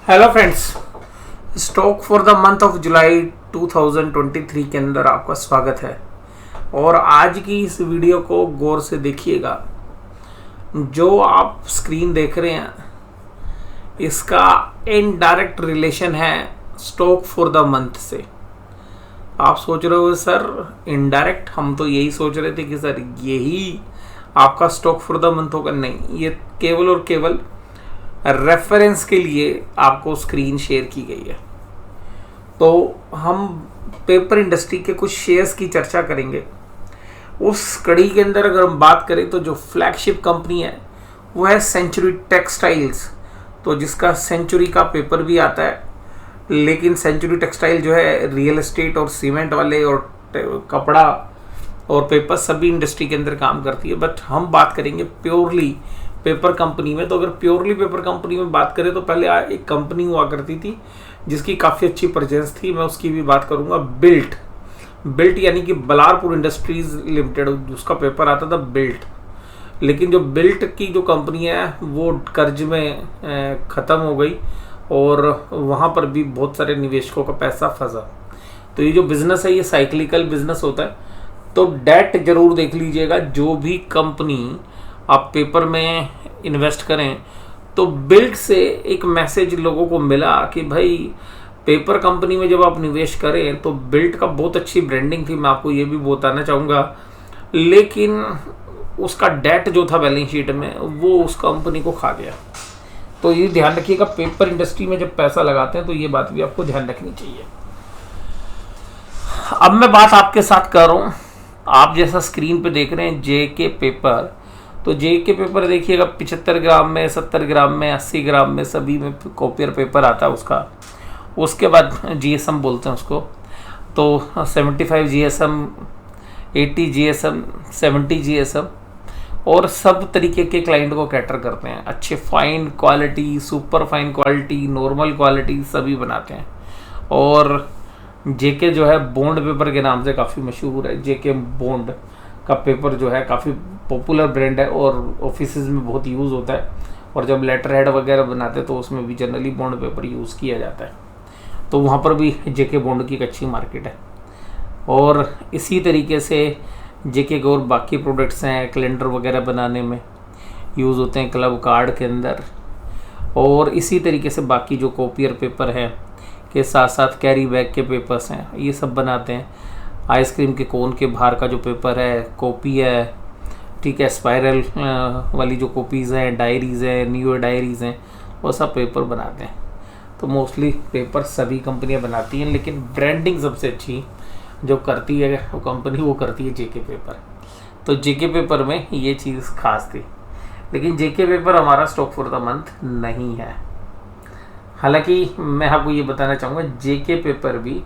Hello friends, stock for the month of July 2023 के अंदर आपका स्वागत है। और आज की इस वीडियो को गौर से देखिएगा। जो आप स्क्रीन देख रहे हैं इसका इनडायरेक्ट रिलेशन है स्टॉक फॉर द मंथ से। आप सोच रहे हो सर इनडायरेक्ट, हम तो यही सोच रहे थे कि सर यही आपका स्टॉक फॉर द मंथ होगा। नहीं, ये केवल और केवल रेफरेंस के लिए आपको स्क्रीन शेयर की गई है। तो हम पेपर इंडस्ट्री के कुछ शेयर्स की चर्चा करेंगे। उस कड़ी के अंदर अगर हम बात करें तो जो फ्लैगशिप कंपनी है वो है सेंचुरी टेक्सटाइल्स, तो जिसका सेंचुरी का पेपर भी आता है। लेकिन सेंचुरी टेक्सटाइल जो है रियल एस्टेट और सीमेंट वाले और कपड़ा और पेपर सभी इंडस्ट्री के अंदर काम करती है। बट हम बात करेंगे प्योरली पेपर कंपनी में। तो अगर प्योरली पेपर कंपनी में बात करें तो पहले एक कंपनी हुआ करती थी जिसकी काफ़ी अच्छी प्रेजेंस थी, मैं उसकी भी बात करूंगा। बिल्ट यानी कि बलारपुर इंडस्ट्रीज लिमिटेड, उसका पेपर आता था बिल्ट। लेकिन जो बिल्ट की जो कंपनी है वो कर्ज में ख़त्म हो गई और वहाँ पर भी बहुत सारे निवेशकों का पैसा फंसा। तो ये जो बिज़नेस है ये साइक्लिकल बिजनेस होता है। तो डेट जरूर देख लीजिएगा। जो भी कंपनी आप पेपर में इन्वेस्ट करें तो बिल्ट से एक मैसेज लोगों को मिला कि भाई पेपर कंपनी में जब आप निवेश करें तो बिल्ट का बहुत अच्छी ब्रांडिंग थी, मैं आपको ये भी बताना चाहूँगा। लेकिन उसका डेट जो था बैलेंस शीट में वो उस कंपनी को खा गया। तो ये ध्यान रखिएगा, पेपर इंडस्ट्री में जब पैसा लगाते हैं तो ये बात भी आपको ध्यान रखनी चाहिए। अब मैं बात आपके साथ कर रहा हूँ, आप जैसा स्क्रीन पे देख रहे हैं जेके पेपर। तो जेके पेपर देखिएगा 75 ग्राम में, 70 ग्राम में, 80 ग्राम में सभी में कॉपियर पेपर आता है उसका। उसके बाद जीएसएम बोलते हैं उसको। तो 75 जीएसएम, 80 जीएसएम, 70 जीएसएम और सब तरीके के क्लाइंट को कैटर करते हैं। अच्छे fine quality, super fine quality, normal quality सभी बनाते हैं। और जेके जो है बॉन्ड पेपर के नाम से काफ़ी मशहूर है। जेके बॉन्ड का पेपर जो है काफ़ी पॉपुलर ब्रांड है और ऑफिसेज में बहुत यूज़ होता है। और जब लेटर हेड वगैरह बनाते हैं तो उसमें भी जनरली बॉन्ड पेपर यूज़ किया जाता है। तो वहाँ पर भी जेके बॉन्ड की एक अच्छी मार्केट है। और इसी तरीके से जेके के और बाकी प्रोडक्ट्स हैं, कैलेंडर वगैरह बनाने में यूज़ होते हैं, क्लब कार्ड के अंदर। और इसी तरीके से बाकी जो कॉपियर पेपर हैं के साथ साथ कैरी बैग के पेपर्स हैं, ये सब बनाते हैं। आइसक्रीम के कोन के बाहर का जो पेपर है, कॉपी है, ठीक है, स्पाइरल वाली जो कॉपीज़ हैं, डायरीज़ हैं, न्यू डायरीज़ हैं, वो सब पेपर बनाते हैं। तो मोस्टली पेपर सभी कंपनियां बनाती हैं, लेकिन ब्रांडिंग सबसे अच्छी जो करती है वो कंपनी वो करती है जेके पेपर। तो जेके पेपर में ये चीज़ खास थी। लेकिन जेके पेपर हमारा स्टॉक फॉर द मंथ नहीं है। हालांकि मैं आपको ये बताना चाहूँगा जेके पेपर भी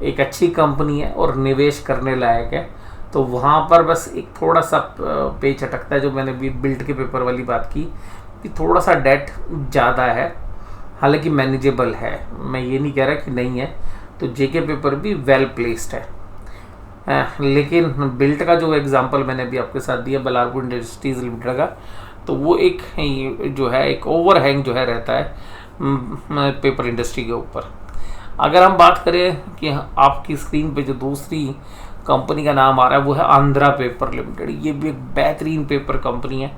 एक अच्छी कंपनी है और निवेश करने लायक है। तो वहाँ पर बस एक थोड़ा सा पेच अटकता है, जो मैंने भी बिल्ट के पेपर वाली बात की कि थोड़ा सा डेट ज़्यादा है। हालांकि मैनेजेबल है, मैं ये नहीं कह रहा कि नहीं है। तो जेके पेपर भी वेल प्लेस्ड है। लेकिन बिल्ट का जो एग्जांपल मैंने अभी आपके साथ दिया बलारपुर इंडस्ट्रीज लिमिटेड का, तो वो एक जो है एक ओवरहैंग जो है रहता है पेपर इंडस्ट्री के ऊपर। अगर हम बात करें कि आपकी स्क्रीन पे जो दूसरी कंपनी का नाम आ रहा है वो है आंध्रा पेपर लिमिटेड। ये भी एक बेहतरीन पेपर कंपनी है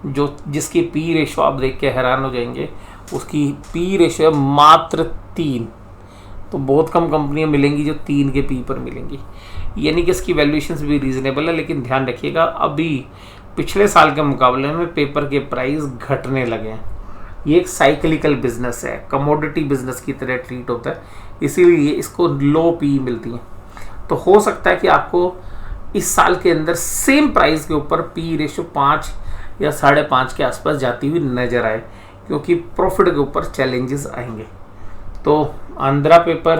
जिसकी पी रेशो आप देख के हैरान हो जाएंगे। उसकी पी रेशो है मात्र 3। तो बहुत कम कंपनियां मिलेंगी जो 3 के पी पर मिलेंगी, यानी कि इसकी वैल्यूएशंस भी रीजनेबल है। लेकिन ध्यान रखिएगा अभी पिछले साल के मुकाबले में पेपर के प्राइस घटने लगे हैं। ये एक साइक्लिकल बिजनेस है, कमोडिटी बिजनेस की तरह ट्रीट होता है, इसीलिए इसको लो पी मिलती है। तो हो सकता है कि आपको इस साल के अंदर सेम प्राइस के ऊपर पी रेशो 5 या 5.5 के आसपास जाती हुई नजर आए, क्योंकि प्रॉफिट के ऊपर चैलेंजेस आएंगे। तो आंध्रा पेपर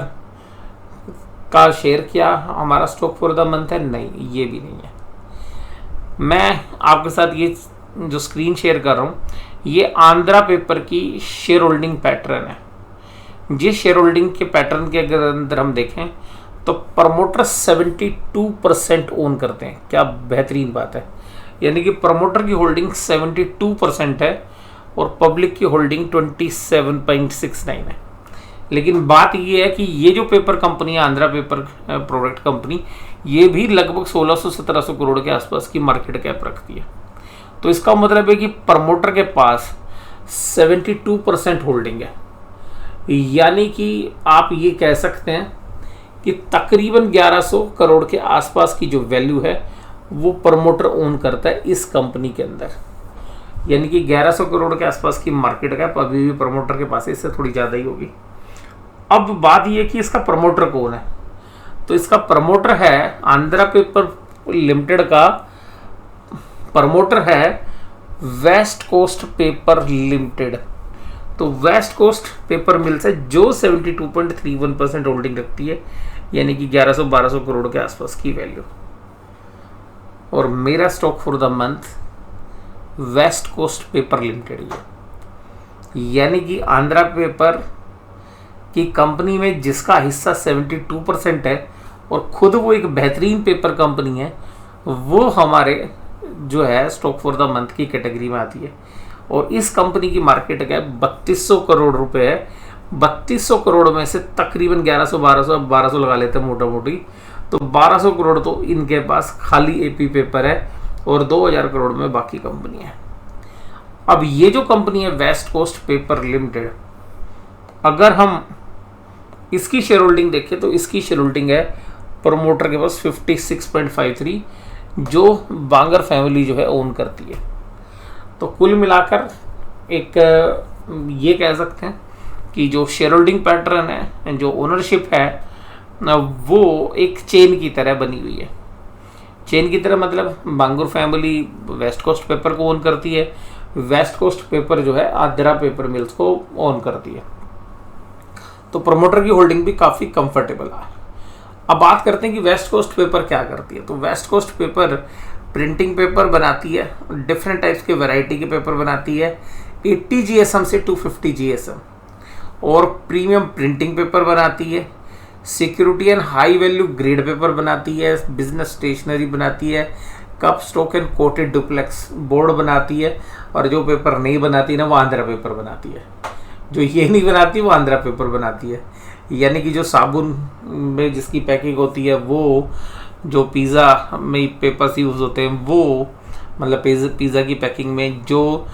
का शेयर क्या हमारा स्टॉक फॉर द मंथ है? नहीं, ये भी नहीं है। मैं आपके साथ ये जो स्क्रीन शेयर कर रहा हूँ ये आंध्रा पेपर की शेयर होल्डिंग पैटर्न है। जिस शेयर होल्डिंग के पैटर्न के अंदर हम देखें तो प्रमोटर 72% ओन करते हैं। क्या बेहतरीन बात है, यानी कि प्रमोटर की होल्डिंग 72% है और पब्लिक की होल्डिंग 27.69 है। लेकिन बात ये है कि ये जो पेपर कंपनी है, आंध्रा पेपर प्रोडक्ट कंपनी, ये भी लगभग 1600-1700 करोड़ के आसपास की मार्केट कैप रखती है। तो इसका मतलब है कि प्रमोटर के पास 72% होल्डिंग है, यानी कि आप ये कह सकते हैं कि तकरीबन 1100 करोड़ के आसपास की जो वैल्यू है वो प्रमोटर ओन करता है इस कंपनी के अंदर। यानी कि 1100 करोड़ के आसपास की मार्केट कैप अभी भी प्रमोटर के पास है, इससे थोड़ी ज़्यादा ही होगी। अब बात यह कि इसका प्रमोटर कौन है, तो इसका प्रमोटर है आंध्रा पेपर लिमिटेड का प्रमोटर है वेस्ट कोस्ट पेपर लिमिटेड। तो वेस्ट कोस्ट पेपर मिल्स है जो 72.31% होल्डिंग रखती है, यानी कि 1100-1200 करोड़ के आसपास की वैल्यू। और मेरा stock for the month west coast paper limited है, यानी कि आंध्रा पेपर की कंपनी में जिसका हिस्सा 72% है और खुद वो एक बेहतरीन पेपर कंपनी है, वो हमारे जो है स्टॉक फॉर द मंथ की कैटेगरी में आती है। और इस कंपनी की मार्केट कैप 3200 करोड़ रुपए है। 3200 करोड़ में से तकरीबन 1100-1200 लगा लेते हैं मोटा मोटी, तो 1200 करोड़ तो इनके पास खाली एपी पेपर है और 2000 करोड़ में बाकी कंपनी है। अब ये जो कंपनी है वेस्ट कोस्ट पेपर लिमिटेड, अगर हम इसकी शेयर होल्डिंग देखें तो इसकी शेयर होल्डिंग है प्रमोटर के पास 56.53, जो बांगर फैमिली जो है ओन करती है। तो कुल मिलाकर एक ये कह सकते हैं कि जो शेयर होल्डिंग पैटर्न है, जो ओनरशिप है, वो एक चेन की तरह बनी हुई है। चेन की तरह मतलब बांगुर फैमिली वेस्ट कोस्ट पेपर को ओन करती है, वेस्ट कोस्ट पेपर जो है आंध्रा पेपर मिल्स को ओन करती है। तो प्रमोटर की होल्डिंग भी काफ़ी कंफर्टेबल है। अब बात करते हैं कि वेस्ट कोस्ट पेपर क्या करती है। तो west coast paper printing paper बनाती है, डिफरेंट टाइप्स के वैरायटी के पेपर बनाती है, 80 GSM से 250 GSM, और प्रीमियम प्रिंटिंग पेपर बनाती है, security and high value grade paper बनाती है, बिजनेस स्टेशनरी बनाती है, cup stock and coated duplex board बनाती है, और जो पेपर नहीं बनाती ना वो आंध्रा पेपर बनाती है। जो ये नहीं बनाती वो आंध्रा पेपर बनाती है। यानी कि जो साबुन में जिसकी पैकिंग होती है, वो जो पिज़्ज़ा में पेपर्स यूज़ होते हैं, वो मतलब पिज़्ज़ा की पैकिंग में जो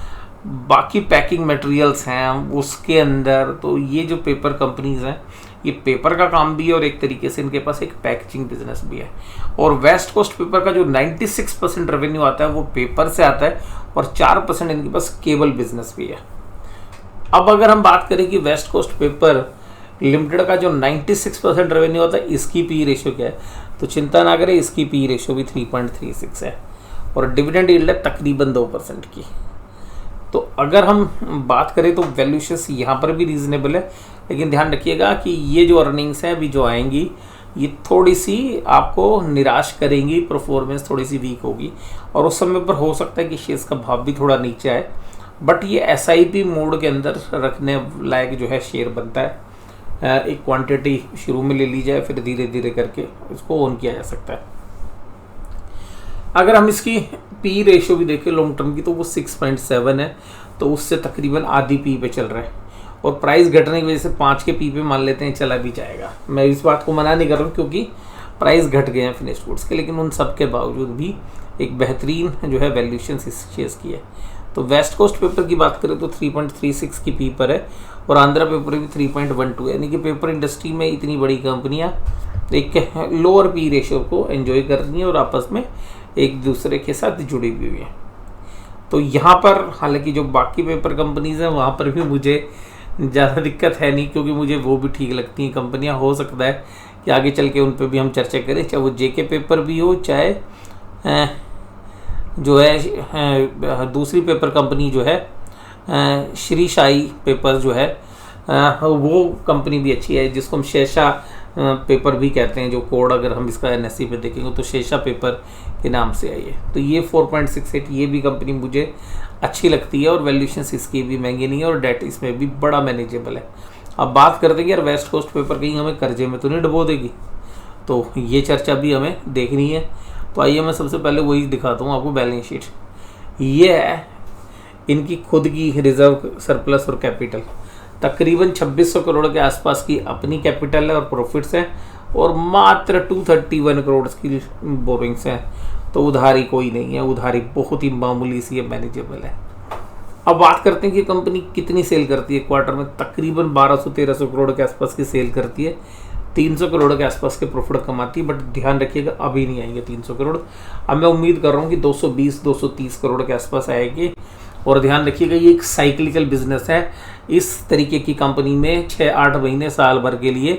बाकी पैकिंग मटेरियल्स हैं उसके अंदर, तो ये जो पेपर कंपनीज हैं ये पेपर का काम भी है और एक तरीके से इनके पास एक पैकेजिंग बिजनेस भी है। और वेस्ट कोस्ट पेपर का जो 96% रेवेन्यू आता है वो पेपर से आता है और 4% इनके पास केबल बिजनेस भी है। अब अगर हम बात करें कि वेस्ट कोस्ट पेपर लिमिटेड का जो 96% रेवेन्यू होता है, इसकी पी रेशियो क्या है, तो चिंता ना करें, इसकी पी रेशियो भी 3.36 है और डिविडेंड यील्ड है तकरीबन 2% की। तो अगर हम बात करें तो वैल्यूशंस यहाँ पर भी रीजनेबल है, लेकिन ध्यान रखिएगा कि ये जो अर्निंग्स हैं अभी जो आएंगी ये थोड़ी सी आपको निराश करेंगी, परफॉर्मेंस थोड़ी सी वीक होगी और उस समय पर हो सकता है कि शेयर्स का भाव भी थोड़ा नीचे आए। बट ये SIP मोड के अंदर रखने लायक जो है शेयर बनता है। एक क्वांटिटी शुरू में ले ली जाए, फिर धीरे धीरे करके इसको ओन किया जा सकता है। अगर हम इसकी पी रेशियो भी देखें लॉन्ग टर्म की, तो वो 6.7 है, तो उससे तकरीबन आधी पी पे चल रहा है और प्राइस घटने की वजह से 5 के पी पे मान लेते हैं चला भी जाएगा। मैं इस बात को मना नहीं कर रहा हूँ क्योंकि प्राइस घट गए हैं फिनिश्ड गुड्स के, लेकिन उन सब के बावजूद भी एक बेहतरीन जो है वैल्यूशन इस शेयर्स की है। तो वेस्ट कोस्ट पेपर की बात करें तो 3.36 की पी पर है और आंध्रा पेपर भी 3.12 है, यानी कि पेपर इंडस्ट्री में इतनी बड़ी कंपनियां एक लोअर पी रेशियो को एंजॉय कर रही हैं और आपस में एक दूसरे के साथ जुड़ी हुई हैं। तो यहाँ पर हालांकि जो बाकी पेपर कंपनीज हैं वहाँ पर भी मुझे ज़्यादा दिक्कत है नहीं, क्योंकि मुझे वो भी ठीक लगती हैं कंपनियाँ। हो सकता है कि आगे चल के उन पर भी हम चर्चा करें, चाहे वो JK पेपर भी हो, चाहे जो है दूसरी पेपर कंपनी जो है श्री साई पेपर जो है वो कंपनी भी अच्छी है, जिसको हम शेषा पेपर भी कहते हैं। जो कोड अगर हम इसका NSE पे देखेंगे तो शेषा पेपर के नाम से आई है। तो ये 4.68 ये भी कंपनी मुझे अच्छी लगती है और वैल्यूशन इसकी भी महंगी नहीं है और डेट इसमें भी बड़ा मैनेजेबल है। अब बात करते हैं कि यार वेस्ट कोस्ट पेपर कहीं हमें कर्जे में तो नहीं डुबो देगी, तो ये चर्चा भी हमें देखनी है। तो आइए मैं सबसे पहले वही दिखाता हूँ आपको बैलेंस शीट। ये है इनकी खुद की रिजर्व, सरप्लस और कैपिटल तकरीबन 2600 करोड़ के आसपास की अपनी कैपिटल है और प्रॉफिट्स है, और मात्र 231 करोड़ की बोरिंग्स हैं। तो उधारी कोई नहीं है, उधारी बहुत ही मामूली सी है, मैनेजेबल है। अब बात करते हैं कि कंपनी कितनी सेल करती है क्वार्टर में। तकरीबन 1200-1300 करोड़ के आसपास की सेल करती है, 300 करोड़ के आसपास के प्रॉफिट कमाती है। बट ध्यान रखिएगा अभी नहीं आएंगे 300 करोड़। अब मैं उम्मीद कर रहा हूँ कि 220-230 करोड़ के आसपास आएगी। और ध्यान रखिएगा ये एक साइक्लिकल बिजनेस है। इस तरीके की कंपनी में 6-8 महीने, साल भर के लिए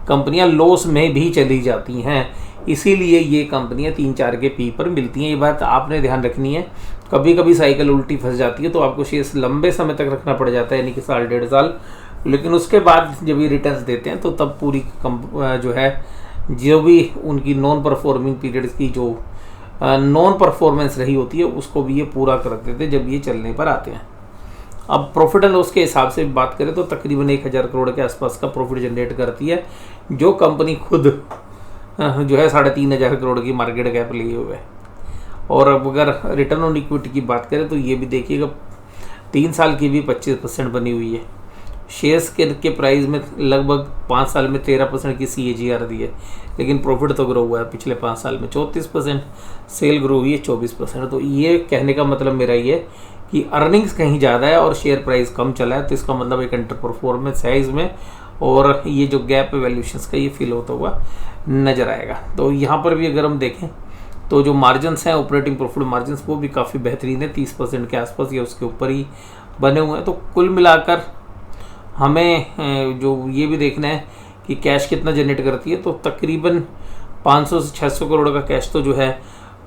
कंपनियां लॉस में भी चली जाती हैं। इसीलिए ये कंपनियां 3-4 के पी पर मिलती हैं। ये बात आपने ध्यान रखनी है। कभी कभी साइकिल उल्टी फंस जाती है तो आपको शेयर्स लंबे समय तक रखना पड़ जाता है, यानी कि साल 1.5 साल। लेकिन उसके बाद जब ये रिटर्न्स देते हैं तो तब पूरी जो है, जो भी उनकी नॉन परफॉर्मिंग पीरियड्स की जो नॉन परफॉर्मेंस रही होती है उसको भी ये पूरा कर देते हैं जब ये चलने पर आते हैं। अब प्रॉफिट एंड लॉस के हिसाब से बात करें तो तकरीबन 1000 करोड़ के आसपास का प्रॉफिट जनरेट करती है, जो कंपनी खुद जो है 3500 करोड़ की मार्केट कैप लिए हुए है। और अब अगर रिटर्न ऑन इक्विटी की बात करें तो ये भी देखिएगा 3 साल की भी 25% बनी हुई है। शेयर्स के प्राइस में लगभग 5 साल में 13% की CAGR दी है, लेकिन प्रॉफिट तो ग्रो हुआ है पिछले 5 साल में 34%, सेल ग्रो हुई है 24%। तो ये कहने का मतलब मेरा ये कि अर्निंग्स कहीं ज़्यादा है और शेयर प्राइस कम चला है, तो इसका मतलब एक अंडर परफॉर्मेंस है इसमें, और ये जो गैप वैल्यूशंस का ये फील होता हुआ नज़र आएगा। तो यहाँ पर भी अगर हम देखें तो जो मार्जिन्स हैं, ऑपरेटिंग प्रॉफिट मार्जिन्स, वो भी काफ़ी बेहतरीन है, 30% के आसपास या उसके ऊपर ही बने हुए हैं। तो कुल मिलाकर हमें जो ये भी देखना है कि कैश कितना जनरेट करती है। तो तकरीबन 500 से 600 करोड़ का कैश तो जो है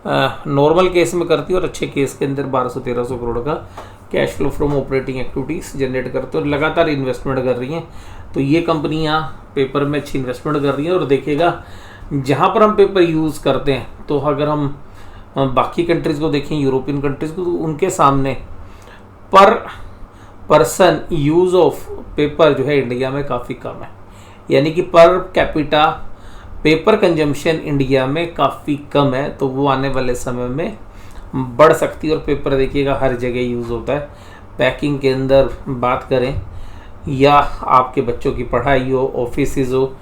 नॉर्मल केस में करती है, और अच्छे केस के अंदर 1200-1300 करोड़ का cash flow from operating activities generate करते हैं और लगातार इन्वेस्टमेंट कर रही हैं। तो ये कंपनियां पेपर में अच्छी इन्वेस्टमेंट कर रही हैं। और देखिएगा जहाँ पर हम पेपर यूज़ करते हैं, तो अगर हम बाकी कंट्रीज़ को देखें, यूरोपियन कंट्रीज़ को, तो उनके सामने पर पर्सन यूज़ ऑफ पेपर जो है इंडिया में काफ़ी कम है, यानी कि per capita paper consumption India में काफ़ी कम है। तो वो आने वाले समय में बढ़ सकती है। और पेपर देखिएगा हर जगह यूज़ होता है, पैकिंग के अंदर बात करें, या आपके बच्चों की पढ़ाई हो, ऑफिस हो,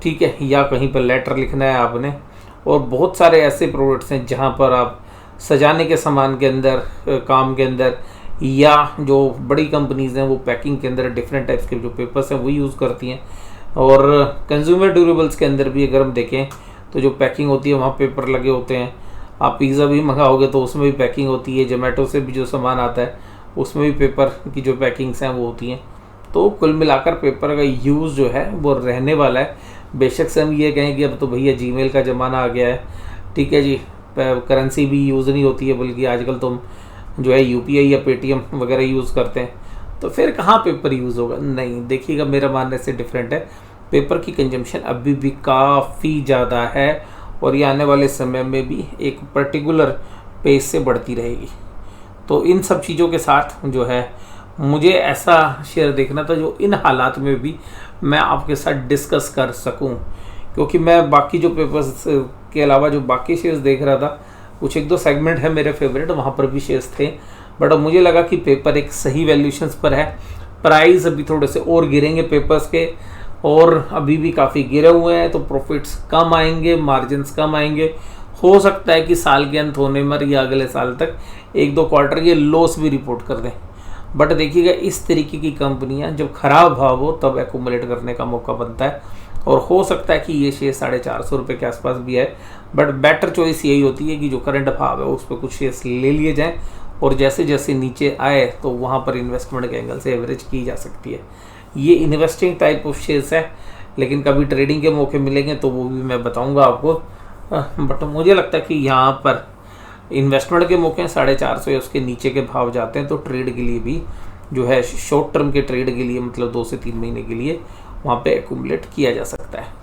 ठीक है, या कहीं पर लेटर लिखना है आपने। और बहुत सारे ऐसे प्रोडक्ट्स हैं जहाँ पर आप सजाने के सामान के अंदर, काम के अंदर, या जो बड़ी कंपनीज़ हैं वो पैकिंग के अंदर डिफरेंट टाइप्स के जो पेपर्स हैं वो यूज़ करती हैं। और कंज्यूमर ड्यूरेबल्स के अंदर भी अगर हम देखें तो जो पैकिंग होती है वहाँ पेपर लगे होते हैं। आप पिज़्ज़ा भी मंगाओगे तो उसमें भी पैकिंग होती है, जोमेटो से भी जो सामान आता है उसमें भी पेपर की जो पैकिंग्स हैं वो होती हैं। तो कुल मिलाकर पेपर का यूज़ जो है वो रहने वाला है। बेशक से हम ये कहें कि अब तो भैया जीमेल का ज़माना आ गया है, ठीक है जी, करेंसी भी यूज़ नहीं होती है, बल्कि आजकल तो हम जो है UPI या पेटीएम वगैरह यूज़ करते हैं, तो फिर कहाँ पेपर यूज़ होगा। नहीं, देखिएगा मेरा मानने से डिफरेंट है। पेपर की कंजम्पशन अभी भी काफ़ी ज़्यादा है और ये आने वाले समय में भी एक पर्टिकुलर पेस से बढ़ती रहेगी। तो इन सब चीज़ों के साथ जो है मुझे ऐसा शेयर देखना था जो इन हालात में भी मैं आपके साथ डिस्कस कर सकूं, क्योंकि मैं बाकी जो पेपर्स के अलावा जो बाकी शेयर्स देख रहा था, कुछ 1-2 सेगमेंट है मेरे फेवरेट, वहाँ पर भी शेयर्स थे। बट अब मुझे लगा कि पेपर एक सही वैल्यूशंस पर है। प्राइस अभी थोड़े से और गिरेंगे पेपर्स के, और अभी भी काफ़ी गिरे हुए हैं, तो प्रॉफिट्स कम आएंगे, मार्जिन्स कम आएंगे। हो सकता है कि साल के अंत होने पर या अगले साल तक 1-2 क्वार्टर ये लॉस भी रिपोर्ट कर दें। बट देखिएगा इस तरीके की कंपनियां जब खराब भाव हो तब एक्यूमुलेट करने का मौका बनता है, और हो सकता है कि ये शेयर 450 रुपये के आसपास भी है। बट बेटर चॉइस यही होती है कि जो करंट भाव है उस पर कुछ शेयर्स ले लिए जाएं, और जैसे जैसे नीचे आए तो वहाँ पर इन्वेस्टमेंट के एंगल से एवरेज की जा सकती है। ये इन्वेस्टिंग टाइप ऑफ शेयर्स है, लेकिन कभी ट्रेडिंग के मौके मिलेंगे तो वो भी मैं बताऊँगा आपको। बट मुझे लगता है कि यहाँ पर इन्वेस्टमेंट के मौके 450 या उसके नीचे के भाव जाते हैं, तो ट्रेड के लिए भी जो है शॉर्ट टर्म के ट्रेड के लिए, मतलब 2 से 3 महीने के लिए वहाँ पे एक्यूमुलेट किया जा सकता है।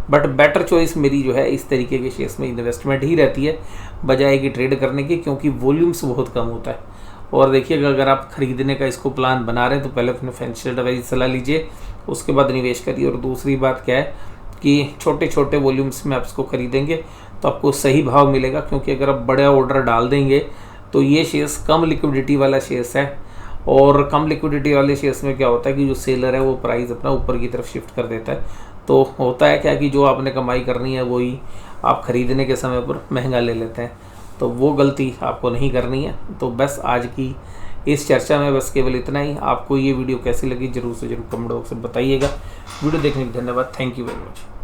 बट बेटर चॉइस मेरी जो है इस तरीके के शेयर्स में इन्वेस्टमेंट ही रहती है बजाय कि ट्रेड करने की, क्योंकि वॉल्यूम्स बहुत कम होता है। और देखिएगा अगर आप खरीदने का इसको प्लान बना रहे हैं तो पहले अपने फाइनेंशियल एडवाइजर सलाह लीजिए, उसके बाद निवेश करिए। और दूसरी बात क्या है कि छोटे छोटे वॉल्यूम्स में आप इसको खरीदेंगे तो आपको सही भाव मिलेगा, क्योंकि अगर आप बड़ा ऑर्डर डाल देंगे तो ये शेयर्स कम लिक्विडिटी वाला शेयर्स है, और कम लिक्विडिटी वाले शेयर्स में क्या होता है कि जो सेलर है वो प्राइस अपना ऊपर की तरफ शिफ्ट कर देता है। तो होता है क्या कि जो आपने कमाई करनी है वही आप ख़रीदने के समय पर महंगा ले लेते हैं, तो वो गलती आपको नहीं करनी है। तो बस आज की इस चर्चा में बस केवल इतना ही। आपको ये वीडियो कैसी लगी ज़रूर से ज़रूर कमेंट बॉक्स में बताइएगा। वीडियो देखने के लिए धन्यवाद। Thank you very much.